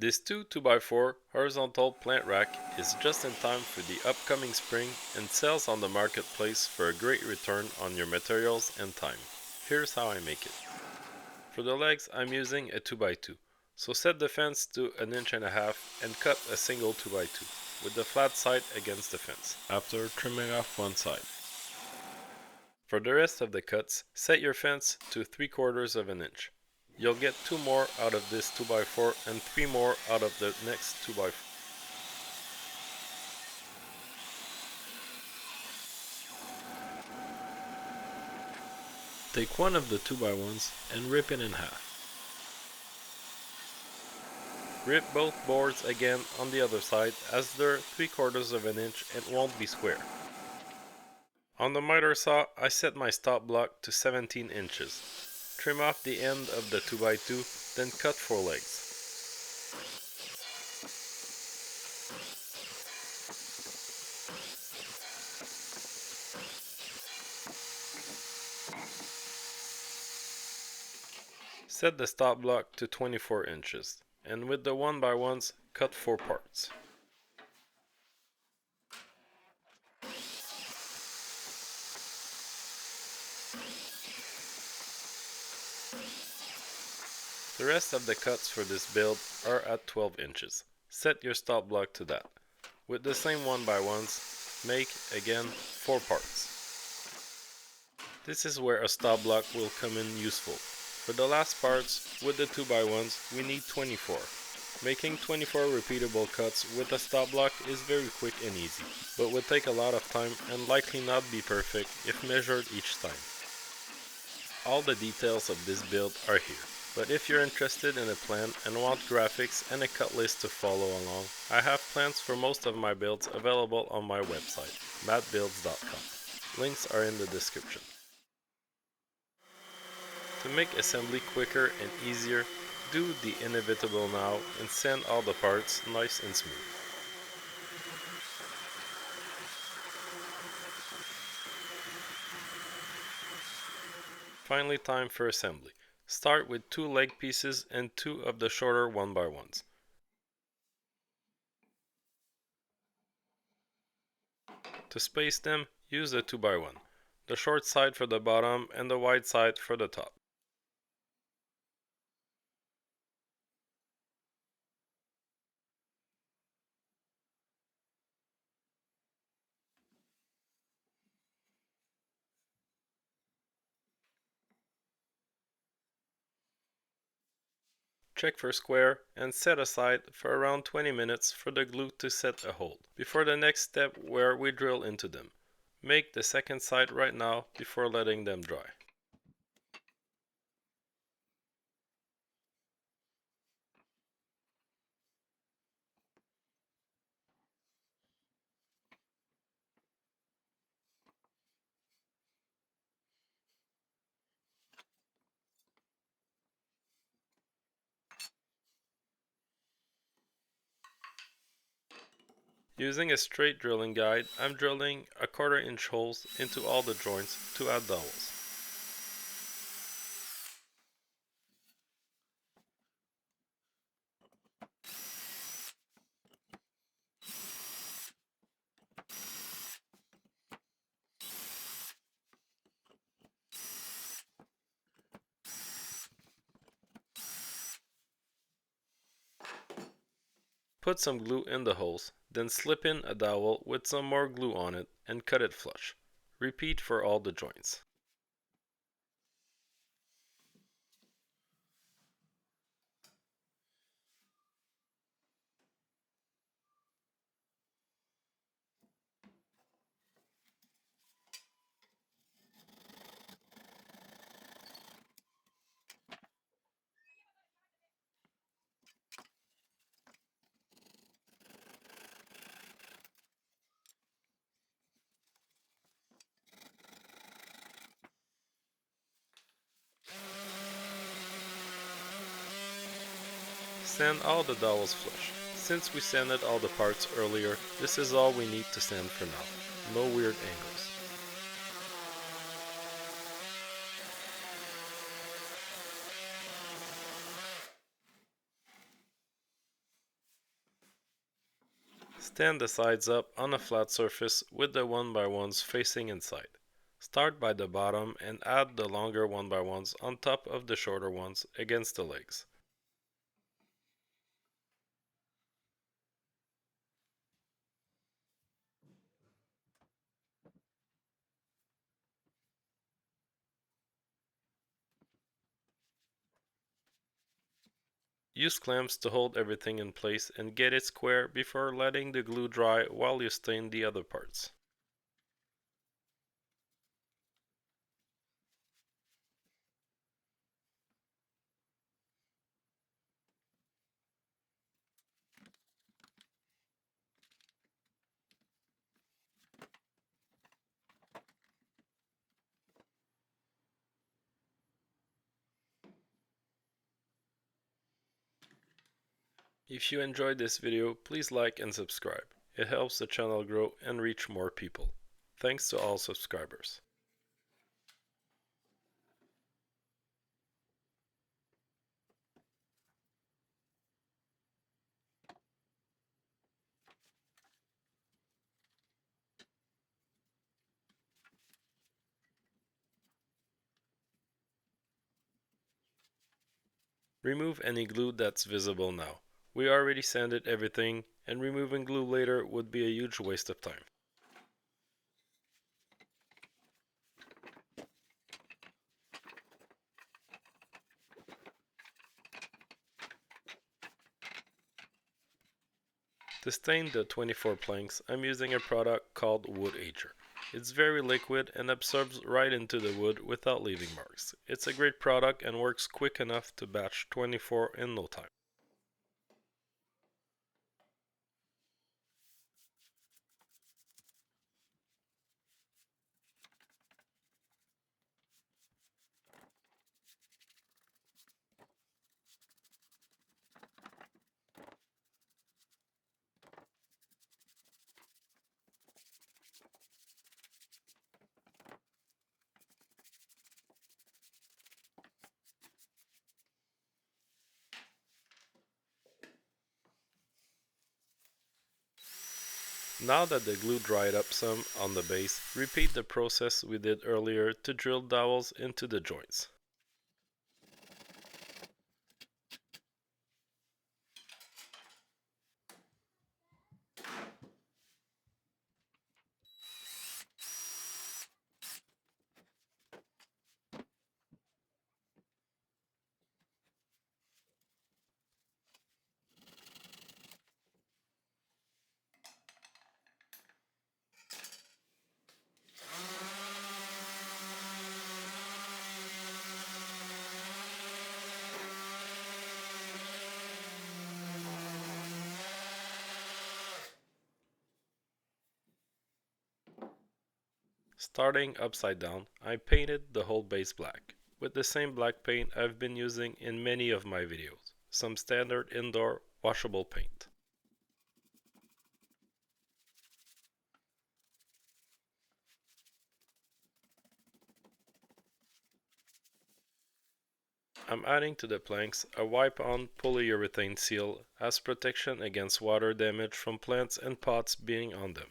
This 2x4 horizontal plant rack is just in time for the upcoming spring and sells on the marketplace for a great return on your materials and time. Here's how I make it. For the legs, I'm using a 2x2. So set the fence to 1.5 inches and cut a single 2x2 with the flat side against the fence, after trimming off one side. For the rest of the cuts, set your fence to 3/4 inch. You'll get 2 more out of this 2x4 and 3 more out of the next 2x4. Take one of the 2x1s and rip it in half. Rip both boards again on the other side, as they're 3/4 inch and won't be square. On the miter saw, I set my stop block to 17 inches. Trim off the end of the 2x2, then cut 4 legs. Set the stop block to 24 inches, and with the 1x1s, cut 4 parts. The rest of the cuts for this build are at 12 inches. Set your stop block to that. With the same 1x1s, make, again, 4 parts. This is where a stop block will come in useful. For the last parts, with the 2x1s, we need 24. Making 24 repeatable cuts with a stop block is very quick and easy, but would take a lot of time and likely not be perfect if measured each time. All the details of this build are here, but if you're interested in a plan and want graphics and a cut list to follow along, I have plans for most of my builds available on my website, mattbuilds.com. Links are in the description. To make assembly quicker and easier, do the inevitable now and sand all the parts nice and smooth. Finally, time for assembly. Start with 2 leg pieces and 2 of the shorter 1x1s. To space them, use the 2x1, the short side for the bottom and the wide side for the top. Check for square and set aside for around 20 minutes for the glue to set a hold, before the next step where we drill into them. Make the second side right now before letting them dry. Using a straight drilling guide, I'm drilling 1/4 inch holes into all the joints to add dowels. Put some glue in the holes, then slip in a dowel with some more glue on it and cut it flush. Repeat for all the joints. Sand all the dowels flush. Since we sanded all the parts earlier, this is all we need to sand for now. No weird angles. Stand the sides up on a flat surface with the 1x1s facing inside. Start by the bottom and add the longer 1x1s on top of the shorter ones against the legs. Use clamps to hold everything in place and get it square before letting the glue dry while you stain the other parts. If you enjoyed this video, please like and subscribe. It helps the channel grow and reach more people. Thanks to all subscribers. Remove any glue that's visible now. We already sanded everything, and removing glue later would be a huge waste of time. To stain the 24 planks, I'm using a product called Wood Ager. It's very liquid and absorbs right into the wood without leaving marks. It's a great product and works quick enough to batch 24 in no time. Now that the glue dried up some on the base, repeat the process we did earlier to drill dowels into the joints. Starting upside down, I painted the whole base black, with the same black paint I've been using in many of my videos, some standard indoor washable paint. I'm adding to the planks a wipe-on polyurethane seal as protection against water damage from plants and pots being on them.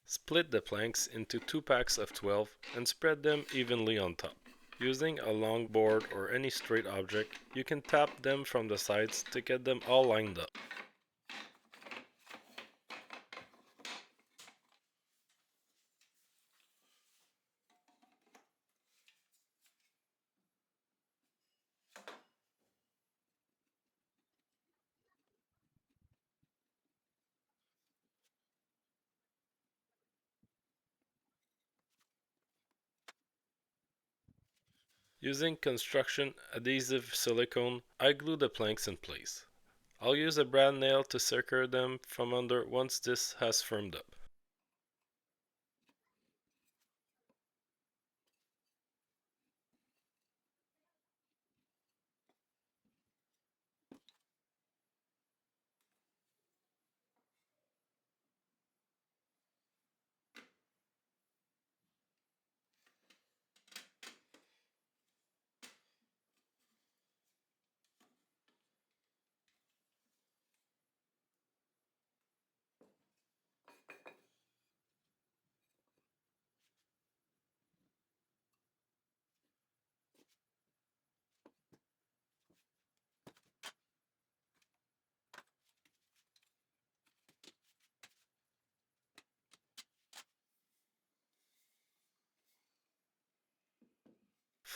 Split the planks into 2 packs of 12 and spread them evenly on top. Using a long board or any straight object, you can tap them from the sides to get them all lined up. Using construction adhesive silicone, I glue the planks in place. I'll use a brad nail to secure them from under once this has firmed up.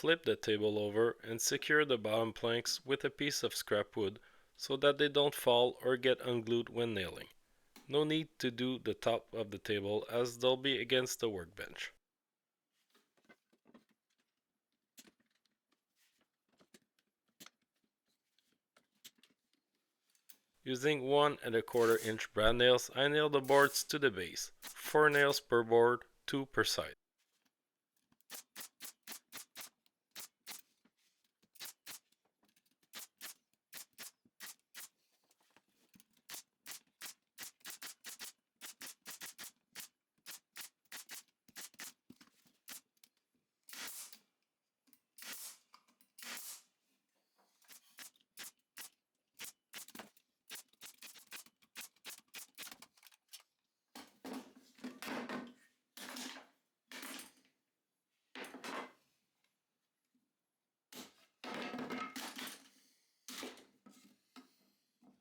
Flip the table over and secure the bottom planks with a piece of scrap wood so that they don't fall or get unglued when nailing. No need to do the top of the table as they'll be against the workbench. Using 1¼ inch brad nails, I nail the boards to the base. 4 nails per board, 2 per side.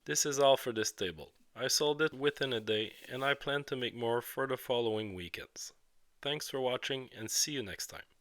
This is all for this table. I sold it within a day and I plan to make more for the following weekends. Thanks for watching and see you next time.